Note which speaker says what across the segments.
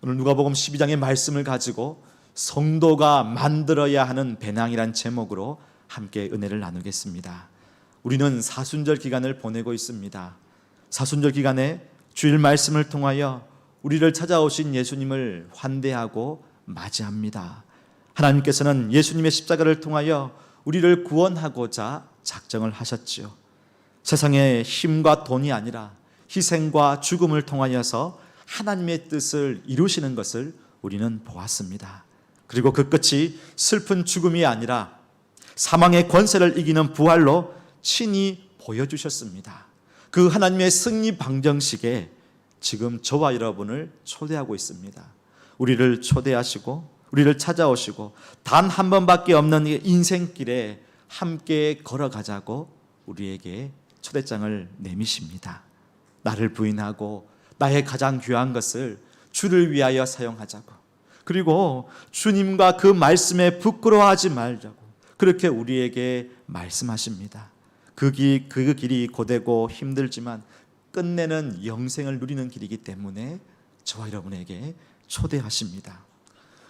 Speaker 1: 오늘 누가복음 12장의 말씀을 가지고 성도가 만들어야 하는 배낭이란 제목으로 함께 은혜를 나누겠습니다. 우리는 사순절 기간을 보내고 있습니다. 사순절 기간에 주일 말씀을 통하여 우리를 찾아오신 예수님을 환대하고 맞이합니다. 하나님께서는 예수님의 십자가를 통하여 우리를 구원하고자 작정을 하셨지요. 세상의 힘과 돈이 아니라 희생과 죽음을 통하여서 하나님의 뜻을 이루시는 것을 우리는 보았습니다. 그리고 그 끝이 슬픈 죽음이 아니라 사망의 권세를 이기는 부활로 친히 보여주셨습니다. 그 하나님의 승리 방정식에 지금 저와 여러분을 초대하고 있습니다. 우리를 초대하시고 우리를 찾아오시고 단 한 번밖에 없는 인생길에 함께 걸어가자고 우리에게 초대장을 내미십니다. 나를 부인하고 나의 가장 귀한 것을 주를 위하여 사용하자고, 그리고 주님과 그 말씀에 부끄러워하지 말자고 그렇게 우리에게 말씀하십니다. 그 길이 고되고 힘들지만 끝내는 영생을 누리는 길이기 때문에 저와 여러분에게 초대하십니다.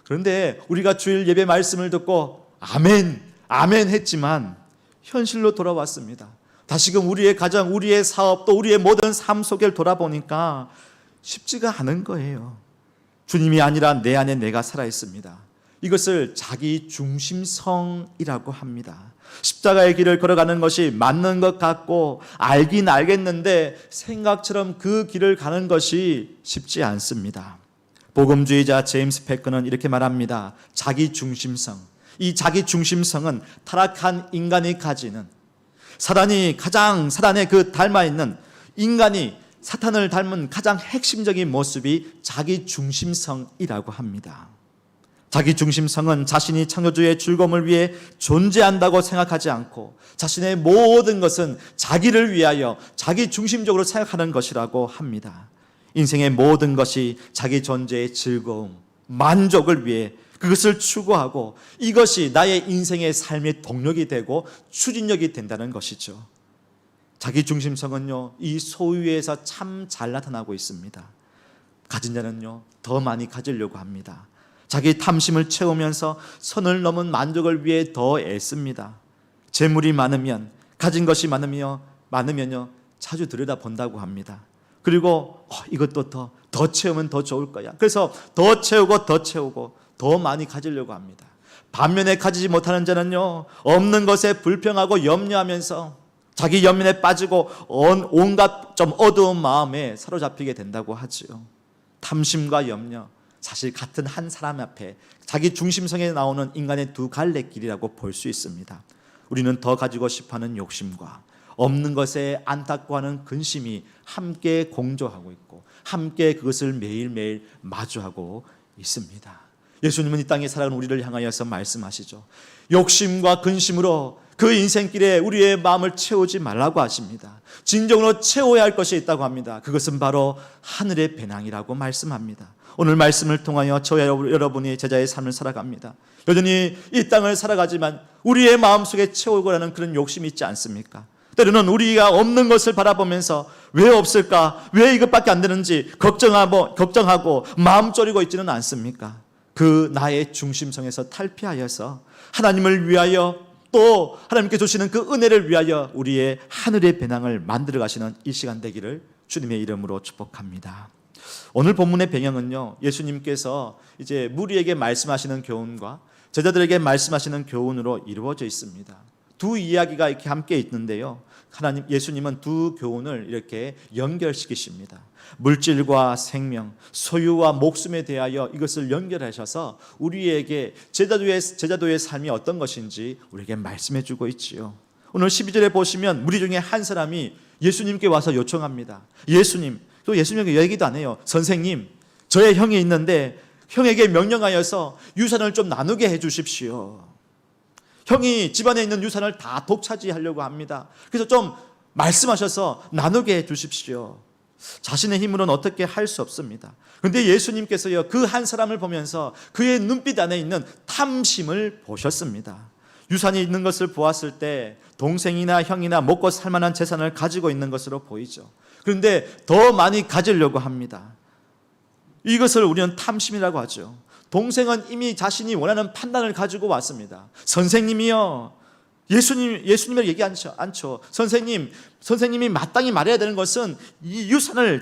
Speaker 1: 그런데 우리가 주일 예배 말씀을 듣고 아멘, 아멘 했지만 현실로 돌아왔습니다. 다시금 우리의 가정, 우리의 사업, 또 우리의 모든 삶 속을 돌아보니까 쉽지가 않은 거예요. 주님이 아니라 내 안에 내가 살아있습니다. 이것을 자기 중심성이라고 합니다. 십자가의 길을 걸어가는 것이 맞는 것 같고 알긴 알겠는데 생각처럼 그 길을 가는 것이 쉽지 않습니다. 복음주의자 제임스 패커는 이렇게 말합니다. 자기 중심성. 이 자기 중심성은 타락한 인간이 가지는, 사단의 그 닮아있는 인간이 사탄을 닮은 가장 핵심적인 모습이 자기 중심성이라고 합니다. 자기 중심성은 자신이 창조주의 즐거움을 위해 존재한다고 생각하지 않고 자신의 모든 것은 자기를 위하여 자기 중심적으로 생각하는 것이라고 합니다. 인생의 모든 것이 자기 존재의 즐거움, 만족을 위해 그것을 추구하고 이것이 나의 인생의 삶의 동력이 되고 추진력이 된다는 것이죠. 자기 중심성은요, 이 소유에서 참 잘 나타나고 있습니다. 가진 자는요, 더 많이 가지려고 합니다. 자기 탐심을 채우면서 선을 넘은 만족을 위해 더 애씁니다. 재물이 많으면, 가진 것이 많으면요 자주 들여다본다고 합니다. 그리고 이것도 더 채우면 더 좋을 거야. 그래서 더 채우고 더 많이 가지려고 합니다. 반면에 가지지 못하는 자는요, 없는 것에 불평하고 염려하면서 자기 연민에 빠지고 온갖 좀 어두운 마음에 사로잡히게 된다고 하지요. 탐심과 염려, 사실 같은 한 사람 앞에 자기 중심성에 나오는 인간의 두 갈래길이라고 볼 수 있습니다. 우리는 더 가지고 싶어하는 욕심과 없는 것에 안타까워하는 근심이 함께 공조하고 있고 함께 그것을 매일매일 마주하고 있습니다. 예수님은 이 땅에 살아가는 우리를 향하여서 말씀하시죠. 욕심과 근심으로 그 인생길에 우리의 마음을 채우지 말라고 하십니다. 진정으로 채워야 할 것이 있다고 합니다. 그것은 바로 하늘의 배낭이라고 말씀합니다. 오늘 말씀을 통하여 저와 여러분이 제자의 삶을 살아갑니다. 여전히 이 땅을 살아가지만 우리의 마음속에 채우고 하는 그런 욕심이 있지 않습니까? 때로는 우리가 없는 것을 바라보면서 왜 없을까? 왜 이것밖에 안 되는지 걱정하고 마음 졸이고 있지는 않습니까? 그 나의 중심성에서 탈피하여서 하나님을 위하여 또 하나님께 주시는 그 은혜를 위하여 우리의 하늘의 배낭을 만들어 가시는 이 시간 되기를 주님의 이름으로 축복합니다. 오늘 본문의 배경은요, 예수님께서 이제 무리에게 말씀하시는 교훈과 제자들에게 말씀하시는 교훈으로 이루어져 있습니다. 두 이야기가 이렇게 함께 있는데요, 예수님은 두 교훈을 이렇게 연결시키십니다. 물질과 생명, 소유와 목숨에 대하여 이것을 연결하셔서 우리에게 제자도의 삶이 어떤 것인지 우리에게 말씀해 주고 있지요. 오늘 12절에 보시면 무리 중에 한 사람이 예수님께 와서 요청합니다. 예수님, 또 예수님에게 얘기도 안 해요. 선생님, 저의 형이 있는데 형에게 명령하여서 유산을 좀 나누게 해 주십시오. 형이 집안에 있는 유산을 다 독차지하려고 합니다. 그래서 좀 말씀하셔서 나누게 해 주십시오. 자신의 힘으로는 어떻게 할 수 없습니다. 그런데 예수님께서요, 그 한 사람을 보면서 그의 눈빛 안에 있는 탐심을 보셨습니다. 유산이 있는 것을 보았을 때 동생이나 형이나 먹고 살만한 재산을 가지고 있는 것으로 보이죠. 그런데 더 많이 가지려고 합니다. 이것을 우리는 탐심이라고 하죠. 동생은 이미 자신이 원하는 판단을 가지고 왔습니다. 선생님이요, 예수님을 얘기하지 않죠. 선생님이 마땅히 말해야 되는 것은 이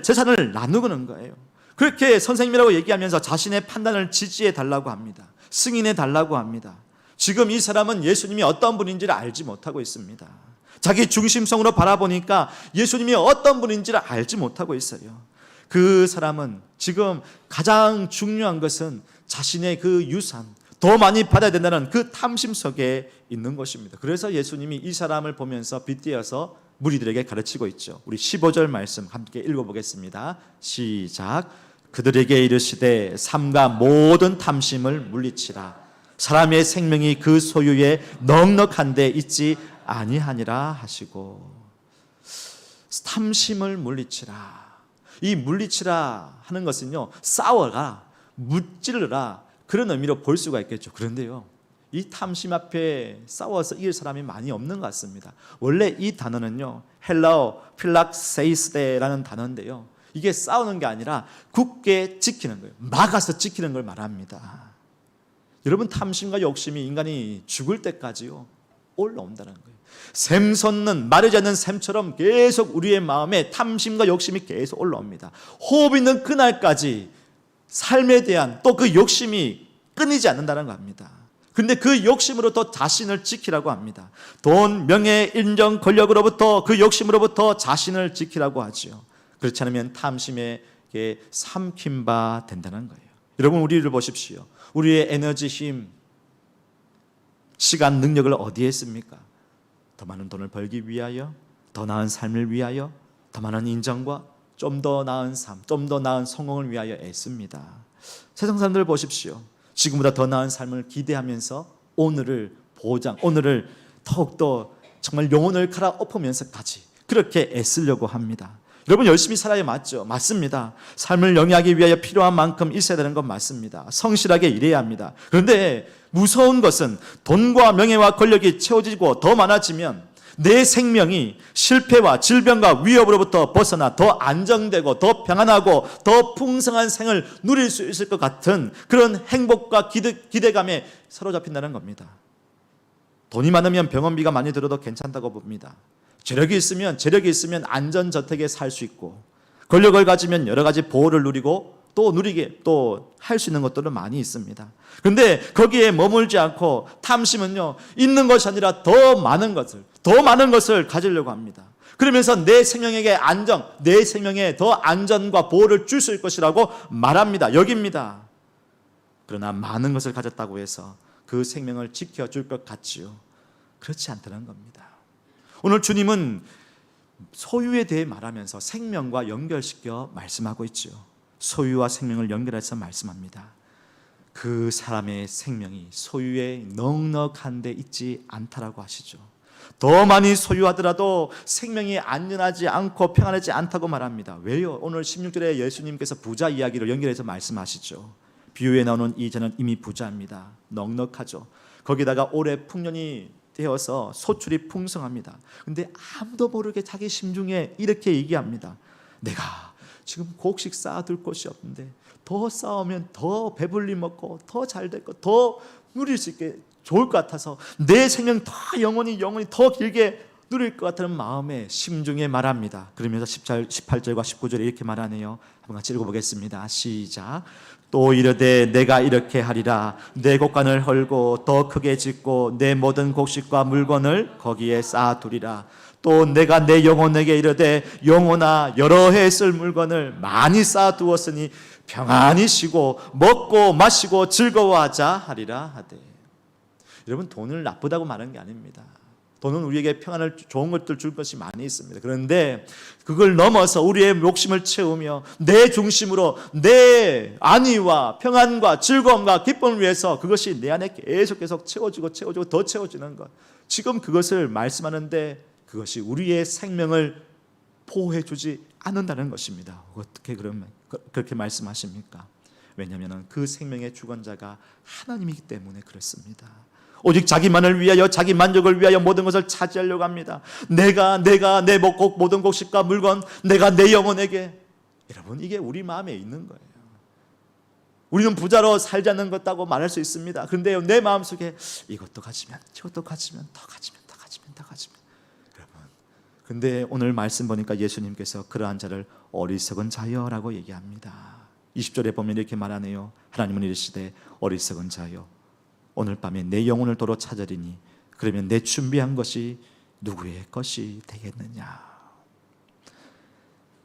Speaker 1: 재산을 나누는 거예요. 그렇게 선생님이라고 얘기하면서 자신의 판단을 지지해 달라고 합니다. 승인해 달라고 합니다. 지금 이 사람은 예수님이 어떤 분인지를 알지 못하고 있습니다. 자기 중심성으로 바라보니까 예수님이 어떤 분인지를 알지 못하고 있어요. 그 사람은 지금 가장 중요한 것은 자신의 그 유산, 더 많이 받아야 된다는 그 탐심 속에 있는 것입니다. 그래서 예수님이 이 사람을 보면서 빗대어서 무리들에게 가르치고 있죠. 우리 15절 말씀 함께 읽어보겠습니다. 시작. 그들에게 이르시되 삼가 모든 탐심을 물리치라. 사람의 생명이 그 소유에 넉넉한 데 있지 아니하니라 하시고. 탐심을 물리치라. 이 물리치라 하는 것은요, 싸워라, 무찌르라, 그런 의미로 볼 수가 있겠죠. 그런데요, 이 탐심 앞에 싸워서 이길 사람이 많이 없는 것 같습니다. 원래 이 단어는요, 헬라어 필락세이스데라는 단어인데요, 이게 싸우는 게 아니라 굳게 지키는 거예요. 막아서 지키는 걸 말합니다. 여러분, 탐심과 욕심이 인간이 죽을 때까지요 올라온다는 거예요. 샘솟는 마르지 않는 샘처럼 계속 우리의 마음에 탐심과 욕심이 계속 올라옵니다. 호흡 있는 그날까지 삶에 대한 또 그 욕심이 끊이지 않는다는 겁니다. 근데 그 욕심으로 또 자신을 지키라고 합니다. 돈, 명예, 인정, 권력으로부터, 그 욕심으로부터 자신을 지키라고 하죠. 그렇지 않으면 탐심에게 삼킨 바 된다는 거예요. 여러분, 우리를 보십시오. 우리의 에너지, 힘, 시간, 능력을 어디에 씁니까? 더 많은 돈을 벌기 위하여, 더 나은 삶을 위하여, 더 많은 인정과 좀 더 나은 삶, 좀 더 나은 성공을 위하여 애씁니다. 세상 사람들을 보십시오. 지금보다 더 나은 삶을 기대하면서 오늘을 더욱더 정말 영혼을 갈아엎으면서까지 그렇게 애쓰려고 합니다. 여러분, 열심히 살아야 맞죠? 맞습니다. 삶을 영위하기 위하여 필요한 만큼 있어야 되는 건 맞습니다. 성실하게 일해야 합니다. 그런데 무서운 것은 돈과 명예와 권력이 채워지고 더 많아지면 내 생명이 실패와 질병과 위협으로부터 벗어나 더 안정되고 더 평안하고 더 풍성한 생을 누릴 수 있을 것 같은 그런 행복과 기대감에 사로잡힌다는 겁니다. 돈이 많으면 병원비가 많이 들어도 괜찮다고 봅니다. 재력이 있으면 안전저택에 살 수 있고, 권력을 가지면 여러 가지 보호를 누리고 또 할 수 있는 것들은 많이 있습니다. 그런데 거기에 머물지 않고 탐심은요, 있는 것이 아니라 더 많은 것을 가지려고 합니다. 그러면서 내 생명에게 내 생명에 더 안전과 보호를 줄 수 있을 것이라고 말합니다. 여깁니다. 그러나 많은 것을 가졌다고 해서 그 생명을 지켜줄 것 같지요? 그렇지 않다는 겁니다. 오늘 주님은 소유에 대해 말하면서 생명과 연결시켜 말씀하고 있죠. 소유와 생명을 연결해서 말씀합니다. 그 사람의 생명이 소유에 넉넉한 데 있지 않다라고 하시죠. 더 많이 소유하더라도 생명이 안전하지 않고 평안하지 않다고 말합니다. 왜요? 오늘 16절에 예수님께서 부자 이야기를 연결해서 말씀하시죠. 비유에 나오는 이 자는 이미 부자입니다. 넉넉하죠. 거기다가 올해 풍년이 되어서 소출이 풍성합니다. 그런데 아무도 모르게 자기 심중에 이렇게 얘기합니다. 내가 지금 곡식 쌓아둘 곳이 없는데 더 쌓으면 더 배불리 먹고 더 잘 될 것, 더 누릴 수 있게 좋을 것 같아서 내 생명 더 영원히 더 길게 누릴 것 같다는 마음에 심중에 말합니다. 그러면서 18절과 19절에 이렇게 말하네요. 한번 같이 읽어보겠습니다. 시작. 또 이르되 내가 이렇게 하리라. 내 곡간을 헐고 더 크게 짓고 내 모든 곡식과 물건을 거기에 쌓아두리라. 또 내가 내 영혼에게 이르되 영혼아, 여러 해 쓸 물건을 많이 쌓아두었으니 평안히 쉬고 먹고 마시고 즐거워하자 하리라 하되. 여러분, 돈을 나쁘다고 말하는 게 아닙니다. 돈은 우리에게 평안을, 좋은 것들 줄 것이 많이 있습니다. 그런데 그걸 넘어서 우리의 욕심을 채우며 내 중심으로 내 안위와 평안과 즐거움과 기쁨을 위해서 그것이 내 안에 계속 채워지고 더 채워지는 것, 지금 그것을 말씀하는데 그것이 우리의 생명을 보호해 주지 않는다는 것입니다. 어떻게 그러면 그렇게 말씀하십니까? 왜냐하면 그 생명의 주관자가 하나님이기 때문에 그렇습니다. 오직 자기만을 위하여, 자기 만족을 위하여 모든 것을 차지하려고 합니다. 내가 내 모든 곡식과 물건, 내가 내 영혼에게. 여러분, 이게 우리 마음에 있는 거예요. 우리는 부자로 살지 않는 것다고 말할 수 있습니다. 그런데 내 마음속에 이것도 가지면, 저것도 가지면, 더 가지면, 더 가지면, 더 가지면. 여러분, 근데 오늘 말씀 보니까 예수님께서 그러한 자를 어리석은 자여라고 얘기합니다. 20절에 보면 이렇게 말하네요. 하나님은 이르시되 어리석은 자여, 오늘 밤에 내 영혼을 도로 찾으리니 그러면 내 준비한 것이 누구의 것이 되겠느냐.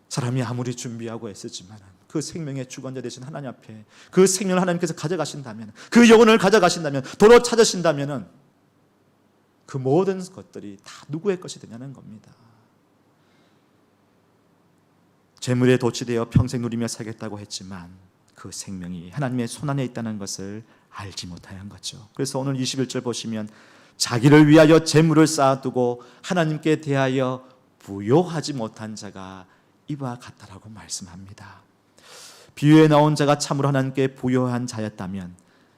Speaker 1: 사람이 아무리 준비하고 애쓰지만 그 생명의 주관자 되신 하나님 앞에 그 생명을 하나님께서 가져가신다면, 그 영혼을 가져가신다면, 도로 찾으신다면 그 모든 것들이 다 누구의 것이 되냐는 겁니다. 재물에 도취되어 평생 누리며 살겠다고 했지만 그 생명이 하나님의 손안에 있다는 것을 알지 못한 거죠. 그래서 오늘 21절 보시면 자기를 위하여 재물을 쌓아두고 하나님께 대하여 부요하지 못한 자가 이와 같다라고 말씀합니다. 비유에 나온 자가 참으로 하나님께 부요한 자였다면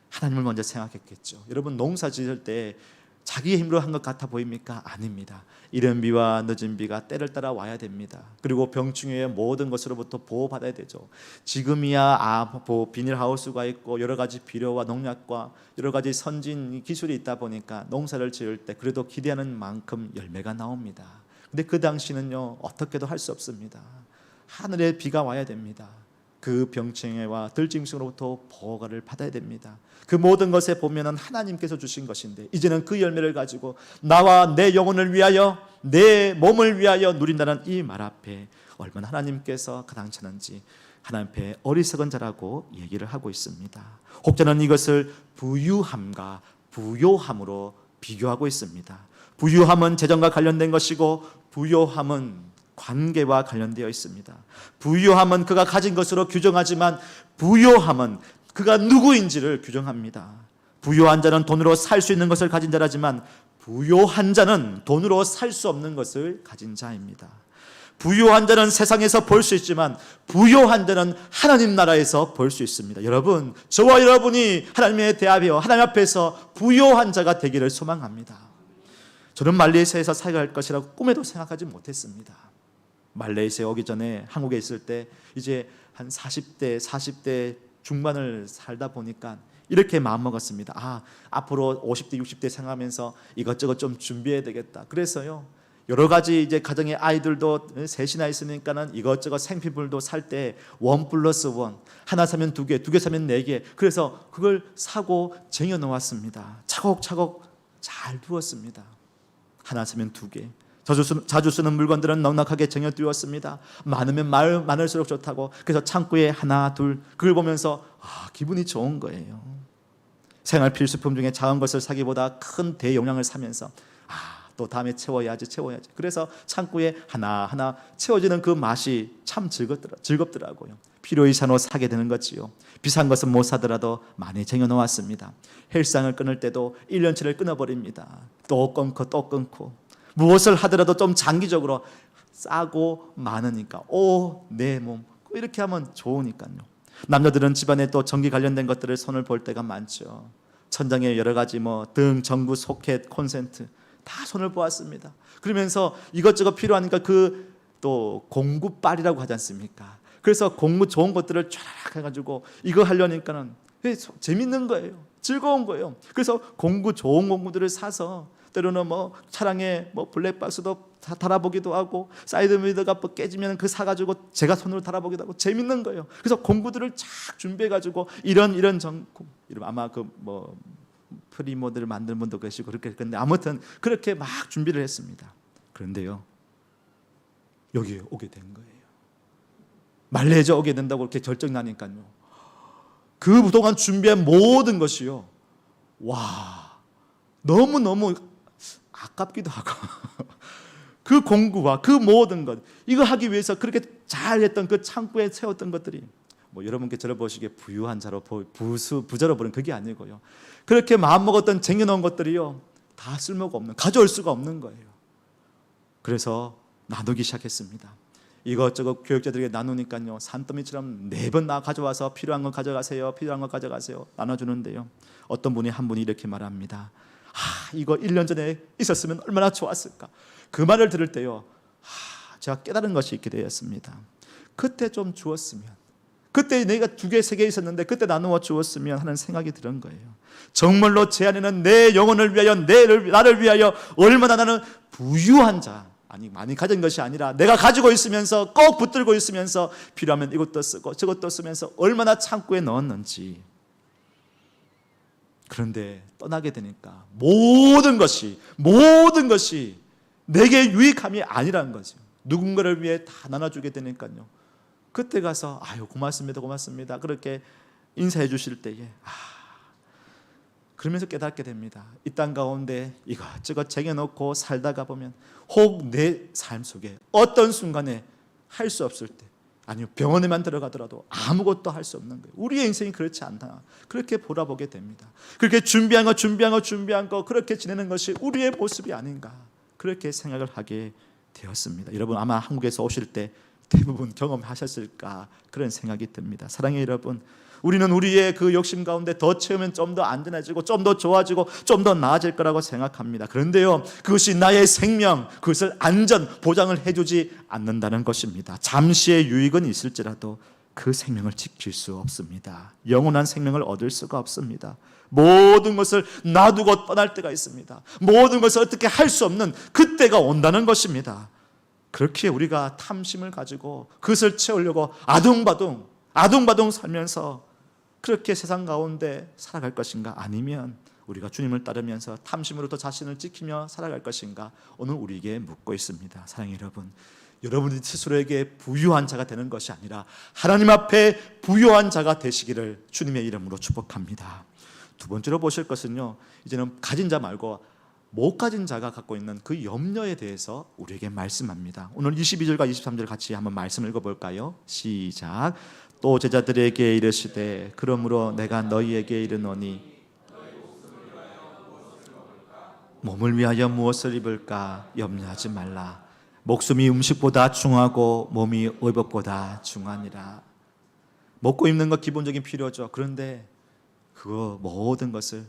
Speaker 1: 하나님을 먼저 생각했겠죠. 여러분, 농사 지을 때 자기의 힘으로 한 것 같아 보입니까? 아닙니다. 이른 비와 늦은 비가 때를 따라 와야 됩니다. 그리고 병충해의 모든 것으로부터 보호받아야 되죠. 지금이야 비닐하우스가 있고 여러 가지 비료와 농약과 여러 가지 선진 기술이 있다 보니까 농사를 지을 때 그래도 기대하는 만큼 열매가 나옵니다. 근데 그 당시는요, 어떻게도 할 수 없습니다. 하늘에 비가 와야 됩니다. 그 병충해와 들짐승으로부터 보호를 받아야 됩니다. 그 모든 것에 보면은 하나님께서 주신 것인데 이제는 그 열매를 가지고 나와 내 영혼을 위하여, 내 몸을 위하여 누린다는 이 말 앞에 얼마나 하나님께서 가당찮은지 하나님 앞에 어리석은 자라고 얘기를 하고 있습니다. 혹자는 이것을 부유함과 부요함으로 비교하고 있습니다. 부유함은 재정과 관련된 것이고 부요함은 관계와 관련되어 있습니다. 부요함은 그가 가진 것으로 규정하지만 부요함은 그가 누구인지를 규정합니다. 부요한 자는 돈으로 살 수 있는 것을 가진 자라지만 부요한 자는 돈으로 살 수 없는 것을 가진 자입니다. 부요한 자는 세상에서 볼 수 있지만 부요한 자는 하나님 나라에서 볼 수 있습니다. 여러분, 저와 여러분이 하나님의 대하여 하나님 앞에서 부요한 자가 되기를 소망합니다. 저는 말레이시아에서 살아갈 것이라고 꿈에도 생각하지 못했습니다. 말레이시아에 오기 전에 한국에 있을 때 이제 한 40대 중반을 살다 보니까 이렇게 마음먹었습니다. 앞으로 50대 60대 생각하면서 이것저것 좀 준비해야 되겠다. 그래서요, 여러 가지 이제 가정의 아이들도 셋이나 있으니까는 이것저것 생필품도 살 때 1+1, 하나 사면 2개, 2개 사면 4개. 그래서 그걸 사고 쟁여 놓았습니다. 차곡차곡 잘 두었습니다. 하나 사면 2개. 자주 쓰는 물건들은 넉넉하게 쟁여두었습니다. 많으면 많을수록 좋다고. 그래서 창고에 하나 둘, 그걸 보면서 기분이 좋은 거예요. 생활 필수품 중에 작은 것을 사기보다 큰 대용량을 사면서 또 다음에 채워야지. 그래서 창고에 하나하나 채워지는 그 맛이 참 즐겁더라고요. 필요 이상으로 사게 되는 거지요. 비싼 것은 못 사더라도 많이 쟁여놓았습니다. 헬스장을 끊을 때도 1년치를 끊어버립니다. 또 끊고 무엇을 하더라도 좀 장기적으로 싸고 많으니까 내 몸 이렇게 하면 좋으니까요. 남자들은 집안에 또 전기 관련된 것들을 손을 볼 때가 많죠. 천장에 여러 가지 등, 전구, 소켓, 콘센트 다 손을 보았습니다. 그러면서 이것저것 필요하니까 그 또 공구빨이라고 하지 않습니까? 그래서 공구 좋은 것들을 쫙 해가지고 이거 하려니까는 재밌는 거예요. 즐거운 거예요. 그래서 좋은 공구들을 사서 때로는 차량에 블랙박스도 달아보기도 하고 사이드미러가 깨지면 그 사가지고 제가 손으로 달아보기도 하고 재밌는 거예요. 그래서 공구들을 쫙 준비해가지고 이런 전공, 아마 프리모델을 만든 분도 계시고 그렇게 했는데 아무튼 그렇게 막 준비를 했습니다. 그런데요, 여기에 오게 된 거예요. 말레이시아 오게 된다고 이렇게 결정 나니까요, 그 그동안 준비한 모든 것이요, 너무 아깝기도 하고 그 공구와 그 모든 것, 이거 하기 위해서 그렇게 잘했던 그 창고에 세웠던 것들이 여러분께 저를 보시기에 부유한 자로 부자로 보는 그게 아니고요, 그렇게 마음먹었던 쟁여놓은 것들이요 다 쓸모가 없는, 가져올 수가 없는 거예요. 그래서 나누기 시작했습니다. 이것저것 교육자들에게 나누니까요, 산더미처럼 4번 가져와서 필요한 건 가져가세요, 나눠주는데요, 어떤 분이 한 분이 이렇게 말합니다. 이거 1년 전에 있었으면 얼마나 좋았을까. 그 말을 들을 때요, 제가 깨달은 것이 있게 되었습니다. 그때 좀 주었으면, 그때 내가 2개, 3개 있었는데 그때 나누어 주었으면 하는 생각이 드는 거예요. 정말로 제 안에는 내 영혼을 위하여, 나를 위하여 얼마나 나는 부유한 자, 아니 많이 가진 것이 아니라 내가 가지고 있으면서 꼭 붙들고 있으면서 필요하면 이것도 쓰고 저것도 쓰면서 얼마나 창고에 넣었는지. 그런데 떠나게 되니까 모든 것이 내게 유익함이 아니라는 거죠. 누군가를 위해 다 나눠주게 되니까요. 그때 가서 아유 고맙습니다 그렇게 인사해 주실 때에 그러면서 깨닫게 됩니다. 이 땅 가운데 이것저것 쟁여놓고 살다가 보면 혹 내 삶 속에 어떤 순간에 할 수 없을 때, 아니면 병원에만 들어가더라도 아무것도 할 수 없는 거예요. 우리의 인생이 그렇지 않다, 그렇게 돌아보게 됩니다. 그렇게 준비한 거 그렇게 지내는 것이 우리의 모습이 아닌가, 그렇게 생각을 하게 되었습니다. 여러분 아마 한국에서 오실 때 대부분 경험하셨을까 그런 생각이 듭니다. 사랑해요 여러분, 우리는 우리의 그 욕심 가운데 더 채우면 좀 더 안전해지고 좀 더 좋아지고 좀 더 나아질 거라고 생각합니다. 그런데요, 그것이 나의 생명, 그것을 안전 보장을 해주지 않는다는 것입니다. 잠시의 유익은 있을지라도 그 생명을 지킬 수 없습니다. 영원한 생명을 얻을 수가 없습니다. 모든 것을 놔두고 떠날 때가 있습니다. 모든 것을 어떻게 할 수 없는 그때가 온다는 것입니다. 그렇게 우리가 탐심을 가지고 그것을 채우려고 아둥바둥 살면서 그렇게 세상 가운데 살아갈 것인가, 아니면 우리가 주님을 따르면서 탐심으로부터 자신을 지키며 살아갈 것인가, 오늘 우리에게 묻고 있습니다. 사랑하는 여러분, 여러분이 스스로에게 부유한 자가 되는 것이 아니라 하나님 앞에 부유한 자가 되시기를 주님의 이름으로 축복합니다. 두 번째로 보실 것은요, 이제는 가진 자 말고 못 가진 자가 갖고 있는 그 염려에 대해서 우리에게 말씀합니다. 오늘 22절과 23절 같이 한번 말씀 읽어볼까요? 시작. 또 제자들에게 이르시되 그러므로 내가 너희에게 이르노니 몸을 위하여 무엇을 입을까 염려하지 말라. 목숨이 음식보다 중하고 몸이 의복보다 중하니라. 먹고 입는 것 기본적인 필요죠. 그런데 그 모든 것을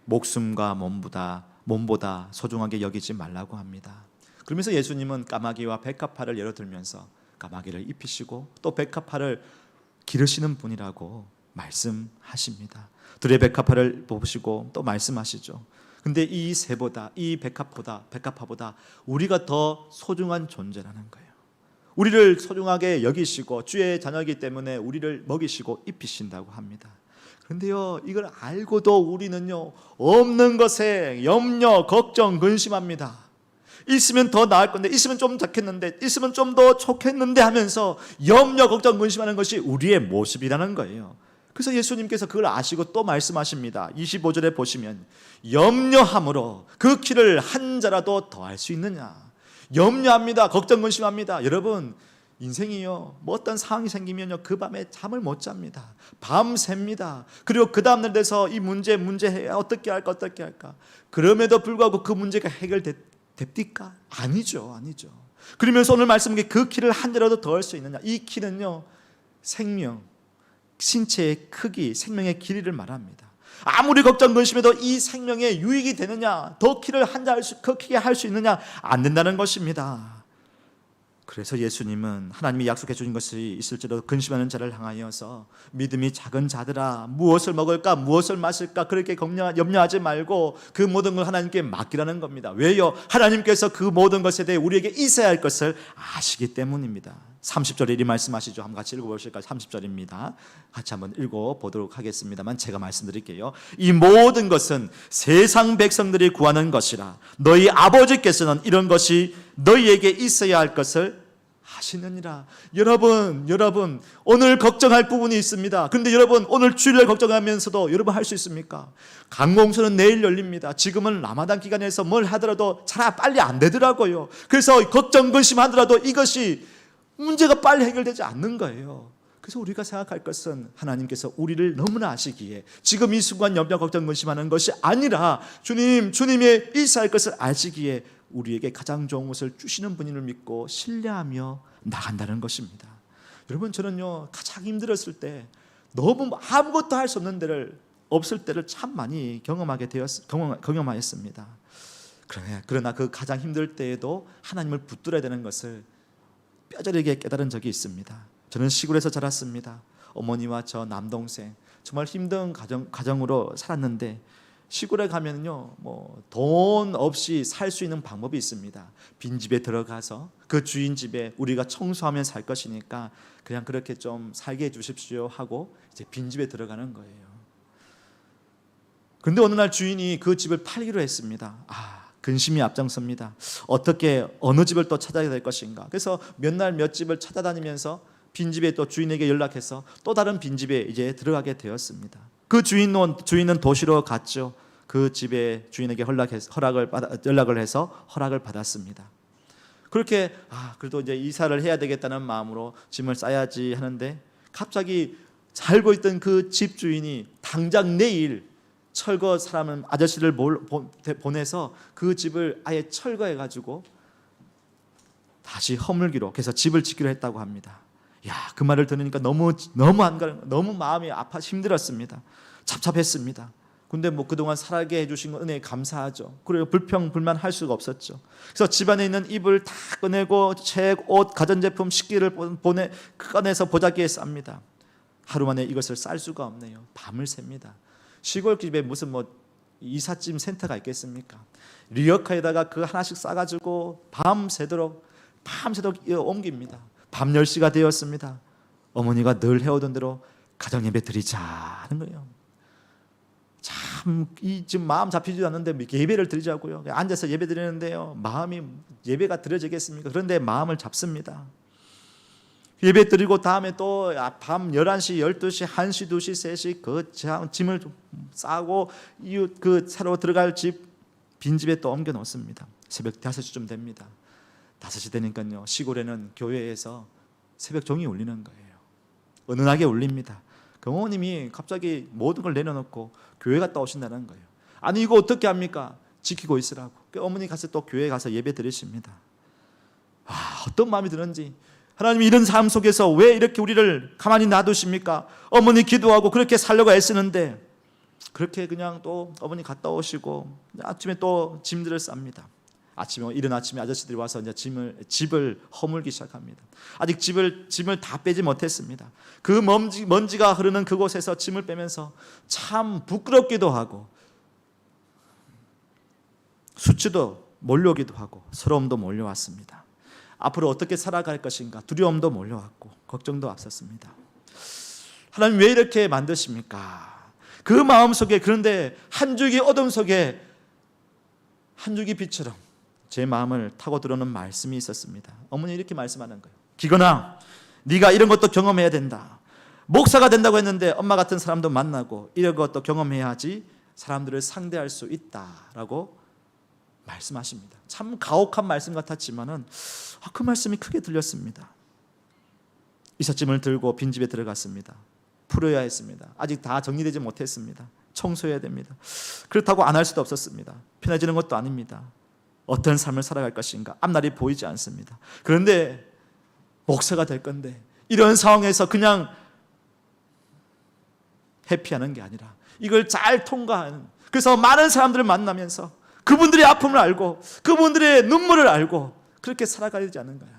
Speaker 1: 목숨과 몸보다 소중하게 여기지 말라고 합니다. 그러면서 예수님은 까마귀와 백합화를 예로 들면서 까마귀를 입히시고 또 백합화를 기르시는 분이라고 말씀하십니다. 둘의 백합화를 보시고 또 말씀하시죠. 근데 이 새보다, 이 백합화보다 우리가 더 소중한 존재라는 거예요. 우리를 소중하게 여기시고 주의 자녀이기 때문에 우리를 먹이시고 입히신다고 합니다. 그런데요, 이걸 알고도 우리는요, 없는 것에 염려, 걱정, 근심합니다. 있으면 더 나을 건데, 있으면 좀 좋겠는데, 있으면 좀 더 좋겠는데 하면서 염려, 걱정, 근심하는 것이 우리의 모습이라는 거예요. 그래서 예수님께서 그걸 아시고 또 말씀하십니다. 25절에 보시면 염려함으로 그 키를 한 자라도 더할 수 있느냐. 염려합니다. 걱정, 근심합니다. 여러분 인생이요, 뭐 어떤 상황이 생기면요, 그 밤에 잠을 못 잡니다. 밤새입니다. 그리고 그 다음날 돼서 이 문제 어떻게 할까. 그럼에도 불구하고 그 문제가 됩니까? 아니죠. 그러면서 오늘 말씀은 그 키를 한 자라도 더할 수 있느냐. 이 키는요, 생명, 신체의 크기, 생명의 길이를 말합니다. 아무리 걱정 근심해도 이 생명에 유익이 되느냐, 더 키를 한 자 크게 할 수 있느냐, 안 된다는 것입니다. 그래서 예수님은 하나님이 약속해 주신 것이 있을지라도 근심하는 자를 향하여서 믿음이 작은 자들아, 무엇을 먹을까 무엇을 마실까 그렇게 염려하지 말고 그 모든 걸 하나님께 맡기라는 겁니다. 왜요? 하나님께서 그 모든 것에 대해 우리에게 있어야 할 것을 아시기 때문입니다. 30절에 이리 말씀하시죠. 한번 같이 읽어보실까요? 30절입니다. 같이 한번 읽어보도록 하겠습니다만 제가 말씀드릴게요. 이 모든 것은 세상 백성들이 구하는 것이라 너희 아버지께서는 이런 것이 너희에게 있어야 할 것을 하시느니라. 여러분 오늘 걱정할 부분이 있습니다. 그런데 여러분 오늘 주일날 걱정하면서도 여러분 할 수 있습니까? 강공소는 내일 열립니다. 지금은 라마단 기간에서 뭘 하더라도 잘 빨리 안 되더라고요. 그래서 걱정 근심하더라도 이것이 문제가 빨리 해결되지 않는 거예요. 그래서 우리가 생각할 것은 하나님께서 우리를 너무나 아시기에 지금 이 순간 염려 걱정 근심하는 것이 아니라 주님의 일사할 것을 아시기에 우리에게 가장 좋은 것을 주시는 분임을 믿고 신뢰하며 나간다는 것입니다. 여러분 저는요, 가장 힘들었을 때 너무 아무것도 할 수 없을 때를 참 많이 경험하였습니다. 그러나 그 가장 힘들 때에도 하나님을 붙들어야 되는 것을 뼈저리게 깨달은 적이 있습니다. 저는 시골에서 자랐습니다. 어머니와 저 남동생 정말 힘든 가정으로 살았는데, 시골에 가면요, 뭐 돈 없이 살 수 있는 방법이 있습니다. 빈집에 들어가서 그 주인 집에 우리가 청소하면 살 것이니까 그냥 그렇게 좀 살게 해 주십시오 하고 이제 빈집에 들어가는 거예요. 그런데 어느 날 주인이 그 집을 팔기로 했습니다. 근심이 앞장섭니다. 어떻게 어느 집을 또 찾아야 될 것인가. 그래서 몇 날 몇 집을 찾아다니면서 빈집에 또 주인에게 연락해서 또 다른 빈집에 이제 들어가게 되었습니다. 그 주인은 도시로 갔죠. 그 집에 주인에게 연락을 해서 허락을 받았습니다. 그렇게 그래도 이제 이사를 해야 되겠다는 마음으로 짐을 싸야지 하는데, 갑자기 살고 있던 그 집 주인이 당장 내일 철거 사람은 아저씨를 보내서 그 집을 아예 철거해 가지고 다시 허물기로, 그래서 집을 짓기로 했다고 합니다. 그 말을 들으니까 너무 마음이 아파 힘들었습니다. 답답했습니다. 근데 뭐 그동안 살게 해주신 건 은혜에 감사하죠. 그리고 불평불만 할 수가 없었죠. 그래서 집안에 있는 이불 다 꺼내고 책, 옷, 가전제품, 식기를 꺼내서 보자기에 쌉니다. 하루 만에 이것을 쌀 수가 없네요. 밤을 셉니다. 시골 집에 무슨 뭐 이삿짐 센터가 있겠습니까? 리어카에다가 그 하나씩 싸가지고 밤새도록 옮깁니다. 밤 10시가 되었습니다. 어머니가 늘 해오던 대로 가정예배 드리자 하는 거예요. 참 지금 마음 잡히지도 않는데 예배를 드리자고요. 앉아서 예배 드리는데요, 마음이 예배가 드려지겠습니까? 그런데 마음을 잡습니다. 예배 드리고 다음에 또 밤 11시, 12시, 1시, 2시, 3시 그 짐을 싸고 그 새로 들어갈 집 빈집에 또 옮겨 놓습니다. 새벽 5시쯤 됩니다. 5시 되니까요, 시골에는 교회에서 새벽 종이 울리는 거예요. 은은하게 울립니다. 그 어머님이 갑자기 모든 걸 내려놓고 교회 갔다 오신다는 거예요. 아니 이거 어떻게 합니까? 지키고 있으라고. 그 어머니 가서 또 교회 가서 예배 드리십니다. 어떤 마음이 드는지, 하나님 이런 삶 속에서 왜 이렇게 우리를 가만히 놔두십니까? 어머니 기도하고 그렇게 살려고 애쓰는데 그렇게 그냥 또 어머니 갔다 오시고 아침에 또 짐들을 쌉니다. 이른 아침에 아저씨들이 와서 이제 집을 허물기 시작합니다. 아직 짐을 다 빼지 못했습니다. 그 먼지가 흐르는 그곳에서 짐을 빼면서 참 부끄럽기도 하고 수치도 몰려오기도 하고 서러움도 몰려왔습니다. 앞으로 어떻게 살아갈 것인가 두려움도 몰려왔고 걱정도 앞섰습니다. 하나님 왜 이렇게 만드십니까? 그 마음속에, 그런데 한 줄기 어둠 속에 한 줄기 빛처럼 제 마음을 타고 들어오는 말씀이 있었습니다. 어머니 이렇게 말씀하는 거예요. 기건아, 네가 이런 것도 경험해야 된다. 목사가 된다고 했는데 엄마 같은 사람도 만나고 이런 것도 경험해야지 사람들을 상대할 수 있다라고 말씀하십니다. 참 가혹한 말씀 같았지만은 그 말씀이 크게 들렸습니다. 이삿짐을 들고 빈집에 들어갔습니다. 풀어야 했습니다. 아직 다 정리되지 못했습니다. 청소해야 됩니다. 그렇다고 안 할 수도 없었습니다. 편해지는 것도 아닙니다. 어떤 삶을 살아갈 것인가 앞날이 보이지 않습니다. 그런데 목사가 될 건데 이런 상황에서 그냥 해피하는 게 아니라 이걸 잘 통과하는, 그래서 많은 사람들을 만나면서 그분들의 아픔을 알고 그분들의 눈물을 알고 그렇게 살아가야 되지 않은가요?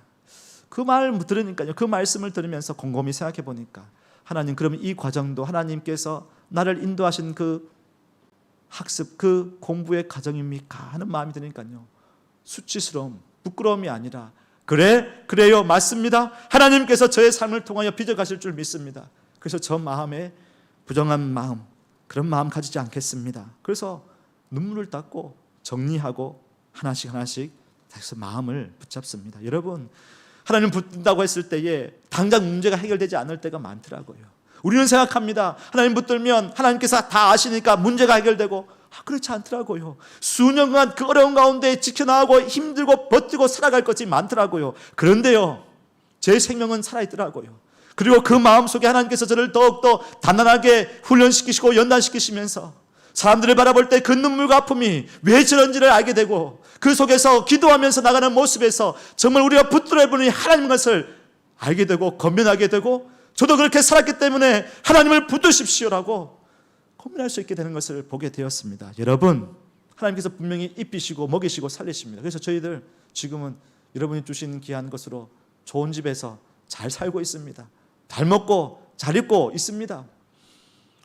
Speaker 1: 그 말 들으니까요, 그 말씀을 들으면서 곰곰이 생각해 보니까 하나님, 그러면 이 과정도 하나님께서 나를 인도하신 그 학습, 그 공부의 과정입니까? 하는 마음이 드니까요, 수치스러움, 부끄러움이 아니라 그래요, 맞습니다. 하나님께서 저의 삶을 통하여 빚어가실 줄 믿습니다. 그래서 저 마음에 부정한 마음, 그런 마음 가지지 않겠습니다. 그래서 눈물을 닦고 정리하고 하나씩 다시 마음을 붙잡습니다. 여러분, 하나님 붙든다고 했을 때에 당장 문제가 해결되지 않을 때가 많더라고요. 우리는 생각합니다. 하나님 붙들면 하나님께서 다 아시니까 문제가 해결되고, 그렇지 않더라고요. 수년간 그 어려운 가운데 지켜나가고 힘들고 버티고 살아갈 것이 많더라고요. 그런데요, 제 생명은 살아있더라고요. 그리고 그 마음속에 하나님께서 저를 더욱더 단단하게 훈련시키시고 연단시키시면서 사람들을 바라볼 때 그 눈물과 아픔이 왜 저런지를 알게 되고, 그 속에서 기도하면서 나가는 모습에서 정말 우리가 붙들어야 보니 하나님 것을 알게 되고 건면하게 되고, 저도 그렇게 살았기 때문에 하나님을 붙드십시오라고 고민할 수 있게 되는 것을 보게 되었습니다. 여러분, 하나님께서 분명히 입히시고 먹이시고 살리십니다. 그래서 저희들 지금은 여러분이 주신 귀한 것으로 좋은 집에서 잘 살고 있습니다. 잘 먹고 잘 읽고 있습니다.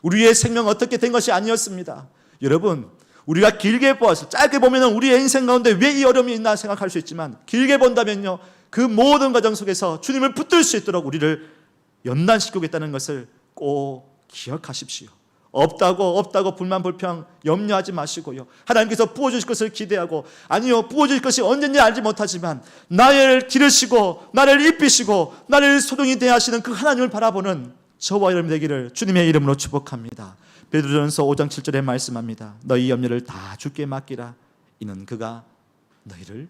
Speaker 1: 우리의 생명 어떻게 된 것이 아니었습니다. 여러분, 우리가 길게 보아서 짧게 보면 우리의 인생 가운데 왜 이 어려움이 있나 생각할 수 있지만, 길게 본다면요, 그 모든 과정 속에서 주님을 붙들 수 있도록 우리를 연단시키겠다는 것을 꼭 기억하십시오. 없다고 불만 불평 염려하지 마시고요, 하나님께서 부어주실 것을 기대하고, 아니요, 부어주실 것이 언제인지 알지 못하지만 나를 기르시고 나를 입히시고 나를 소중히 대하시는 그 하나님을 바라보는 저와 여러분 되기를 주님의 이름으로 축복합니다. 베드로전서 5장 7절에 말씀합니다. 너희 염려를 다 주께 맡기라. 이는 그가 너희를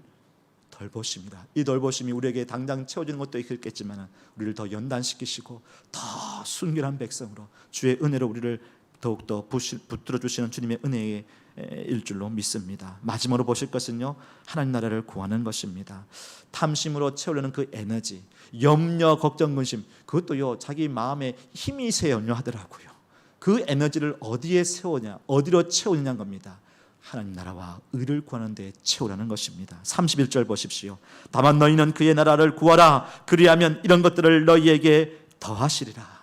Speaker 1: 돌보십니다. 이 돌보심이 우리에게 당장 채워지는 것도 있겠지만 우리를 더 연단시키시고 더 순결한 백성으로 주의 은혜로 우리를 더욱더 붙들어 주시는 주님의 은혜의 일줄로 믿습니다. 마지막으로 보실 것은요, 하나님 나라를 구하는 것입니다. 탐심으로 채우려는 그 에너지, 염려, 걱정, 근심, 그것도요 자기 마음에 힘이 세 염려하더라고요. 그 에너지를 어디에 세우냐, 어디로 채우느냐는 겁니다. 하나님 나라와 의를 구하는 데 채우라는 것입니다. 31절 보십시오. 다만 너희는 그의 나라를 구하라. 그리하면 이런 것들을 너희에게 더하시리라.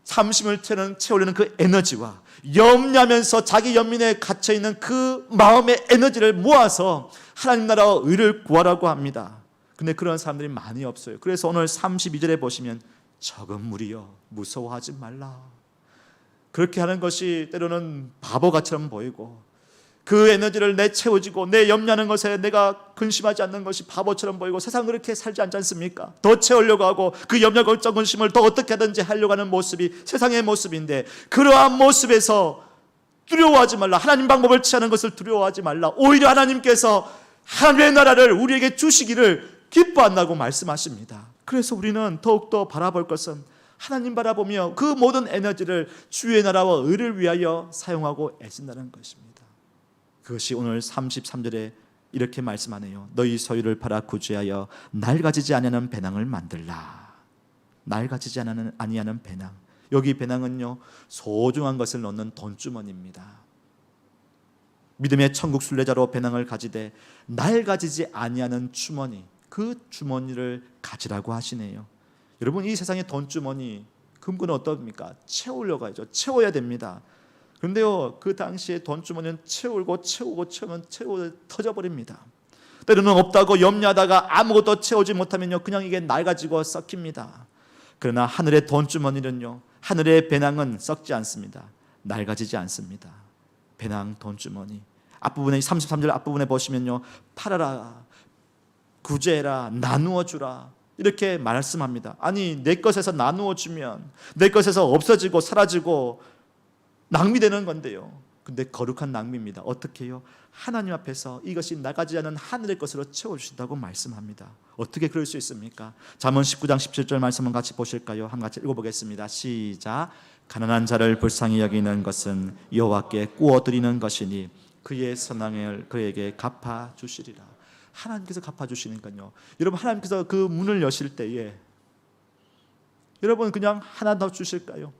Speaker 1: 탐심을 채우려는 그 에너지와 염려하면서 자기 연민에 갇혀있는 그 마음의 에너지를 모아서 하나님 나라와 의를 구하라고 합니다. 근데 그런 사람들이 많이 없어요. 그래서 오늘 32절에 보시면 적은 무리여 무서워하지 말라. 그렇게 하는 것이 때로는 바보같처럼 보이고, 그 에너지를 내 채워지고 내 염려하는 것에 내가 근심하지 않는 것이 바보처럼 보이고, 세상 그렇게 살지 않지 않습니까? 더 채우려고 하고 그 염려, 걱정, 근심을 더 어떻게 하든지 하려고 하는 모습이 세상의 모습인데, 그러한 모습에서 두려워하지 말라. 하나님 방법을 취하는 것을 두려워하지 말라. 오히려 하나님께서 하늘의 나라를 우리에게 주시기를 기뻐한다고 말씀하십니다. 그래서 우리는 더욱더 바라볼 것은 하나님 바라보며 그 모든 에너지를 주의 나라와 의를 위하여 사용하고 애쓴다는 것입니다. 그것이 오늘 33절에 이렇게 말씀하네요. 너희 소유를 팔아 구제하여 낡아지지 아니하는 배낭을 만들라. 낡아지지 아니하는 배낭. 여기 배낭은요, 소중한 것을 넣는 돈주머니입니다. 믿음의 천국 순례자로 배낭을 가지되 낡아지지 아니하는 주머니, 그 주머니를 가지라고 하시네요. 여러분, 이 세상의 돈주머니 근본은 어떻습니까? 채우려고 하죠. 채워야 됩니다. 그런데요, 그 당시에 돈주머니는 채우면 터져버립니다. 때로는 없다고 염려하다가 아무것도 채우지 못하면요, 그냥 이게 낡아지고 썩힙니다. 그러나 하늘의 돈주머니는요, 하늘의 배낭은 썩지 않습니다. 낡아지지 않습니다. 배낭, 돈주머니. 앞부분에 33절 앞부분에 보시면요, 팔아라, 구제해라, 나누어 주라, 이렇게 말씀합니다. 아니, 내 것에서 나누어 주면 내 것에서 없어지고 사라지고 낭비되는 건데요. 근데 거룩한 낭비입니다. 어떻게 해요? 하나님 앞에서 이것이 나가지 않은 하늘의 것으로 채워주신다고 말씀합니다. 어떻게 그럴 수 있습니까? 잠언 19장 17절 말씀을 같이 보실까요? 한번 같이 읽어보겠습니다. 시작. 가난한 자를 불쌍히 여기는 것은 여호와께 구워드리는 것이니 그의 선행을 그에게 갚아주시리라. 하나님께서 갚아주시니까요. 여러분, 하나님께서 그 문을 여실 때에 여러분 그냥 하나 더 주실까요?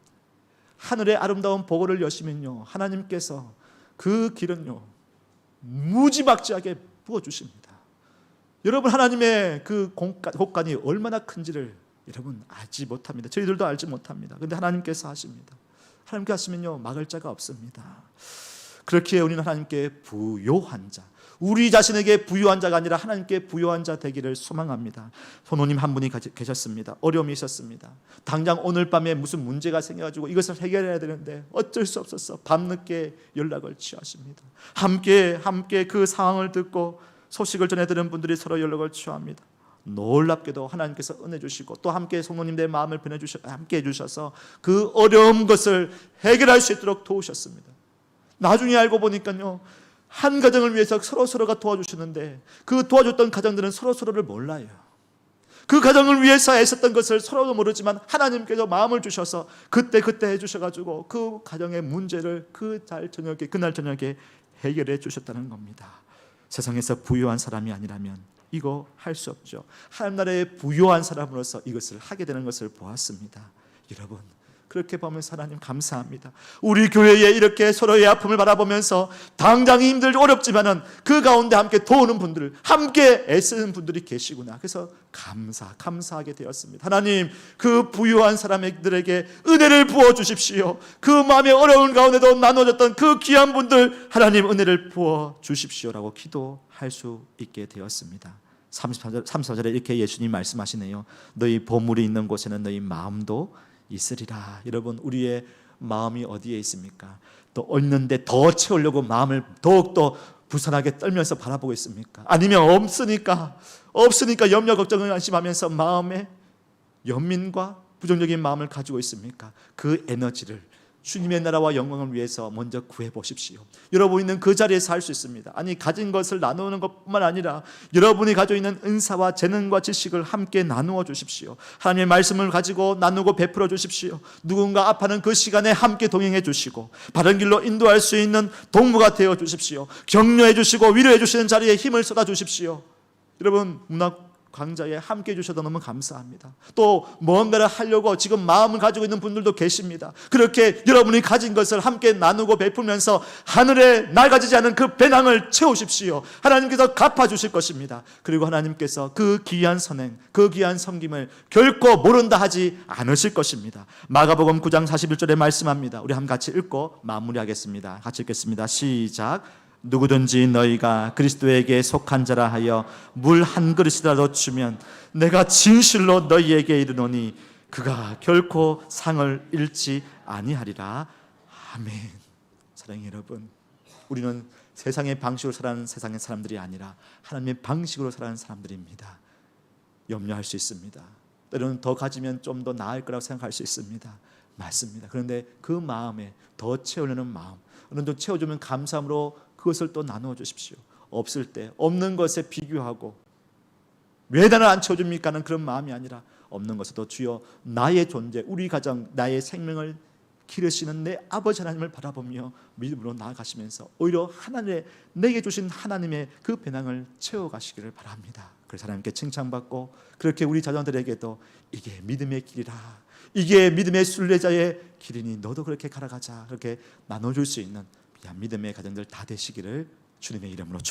Speaker 1: 하늘의 아름다운 보고를 여시면요, 하나님께서 그 길은요 무지막지하게 부어주십니다. 여러분, 하나님의 그 곳간이 얼마나 큰지를 여러분 알지 못합니다. 저희들도 알지 못합니다. 그런데 하나님께서 하십니다. 하나님께 하시면요 막을 자가 없습니다. 그렇기에 우리는 하나님께 부요한 자, 우리 자신에게 부유한 자가 아니라 하나님께 부유한 자 되기를 소망합니다. 손호님 한 분이 계셨습니다. 어려움이 있었습니다. 당장 오늘 밤에 무슨 문제가 생겨가지고 이것을 해결해야 되는데 어쩔 수 없었어. 밤늦게 연락을 취하십니다. 함께 그 상황을 듣고 소식을 전해드리는 분들이 서로 연락을 취합니다. 놀랍게도 하나님께서 은혜 주시고 또 함께 성도님 내 마음을 함께 해주셔서 그 어려운 것을 해결할 수 있도록 도우셨습니다. 나중에 알고 보니까요, 한 가정을 위해서 서로가 도와주시는데 그 도와줬던 가정들은 서로를 몰라요. 그 가정을 위해서 애썼던 것을 서로도 모르지만 하나님께서 마음을 주셔서 그때 해주셔가지고 그 가정의 문제를 그날 저녁에 해결해 주셨다는 겁니다. 세상에서 부유한 사람이 아니라면 이거 할 수 없죠. 하나님 나라의 부유한 사람으로서 이것을 하게 되는 것을 보았습니다. 여러분, 그렇게 보면서 하나님 감사합니다. 우리 교회에 이렇게 서로의 아픔을 바라보면서 당장 힘들고 어렵지만은 그 가운데 함께 도우는 분들, 함께 애쓰는 분들이 계시구나. 그래서 감사하게 되었습니다. 하나님, 그 부유한 사람들에게 은혜를 부어 주십시오. 그 마음의 어려운 가운데도 나눠졌던 그 귀한 분들, 하나님 은혜를 부어 주십시오라고 기도할 수 있게 되었습니다. 34절에 이렇게 예수님 말씀하시네요. 너희 보물이 있는 곳에는 너희 마음도 있으리라. 여러분, 우리의 마음이 어디에 있습니까? 또 얻는데 더 채우려고 마음을 더욱더 부산하게 떨면서 바라보고 있습니까? 아니면 없으니까 염려 걱정을 안심하면서 마음에 연민과 부정적인 마음을 가지고 있습니까? 그 에너지를 주님의 나라와 영광을 위해서 먼저 구해 보십시오. 여러분이 있는 그 자리에서 할 수 있습니다. 아니, 가진 것을 나누는 것뿐만 아니라 여러분이 가지고 있는 은사와 재능과 지식을 함께 나누어 주십시오. 하나님의 말씀을 가지고 나누고 베풀어 주십시오. 누군가 아파하는 그 시간에 함께 동행해 주시고 바른 길로 인도할 수 있는 동무가 되어 주십시오. 격려해 주시고 위로해 주시는 자리에 힘을 쏟아 주십시오. 여러분, 문학 강좌에 함께 해주셔서 너무 감사합니다. 또 뭔가를 하려고 지금 마음을 가지고 있는 분들도 계십니다. 그렇게 여러분이 가진 것을 함께 나누고 베풀면서 하늘에 낡아지지 않은 그 배낭을 채우십시오. 하나님께서 갚아주실 것입니다. 그리고 하나님께서 그 귀한 선행, 그 귀한 섬김을 결코 모른다 하지 않으실 것입니다. 마가복음 9장 41절에 말씀합니다. 우리 한번 같이 읽고 마무리하겠습니다. 같이 읽겠습니다. 시작. 누구든지 너희가 그리스도에게 속한 자라 하여 물 한 그릇이라도 주면 내가 진실로 너희에게 이르노니 그가 결코 상을 잃지 아니하리라. 아멘. 사랑하는 여러분, 우리는 세상의 방식으로 살아가는 세상의 사람들이 아니라 하나님의 방식으로 살아가는 사람들입니다. 염려할 수 있습니다. 때로는 더 가지면 좀 더 나을 거라고 생각할 수 있습니다. 맞습니다. 그런데 그 마음에 더 채우려는 마음, 어느 정도 채워주면 감사함으로 그것을 또 나누어 주십시오. 없을 때 없는 것에 비교하고 왜 나를 안 채워줍니까 하는 그런 마음이 아니라 없는 것에도 주여 나의 존재, 우리 가정, 나의 생명을 기르시는 내 아버지 하나님을 바라보며 믿음으로 나아가시면서 오히려 하나님의 내게 주신 하나님의 그 배낭을 채워가시기를 바랍니다. 그래서 하나님께 칭찬받고 그렇게 우리 자녀들에게도 이게 믿음의 길이라, 이게 믿음의 순례자의 길이니 너도 그렇게 갈아가자, 그렇게 나눠줄 수 있는 믿음의 가정들 다 되시기를 주님의 이름으로 축복합니다.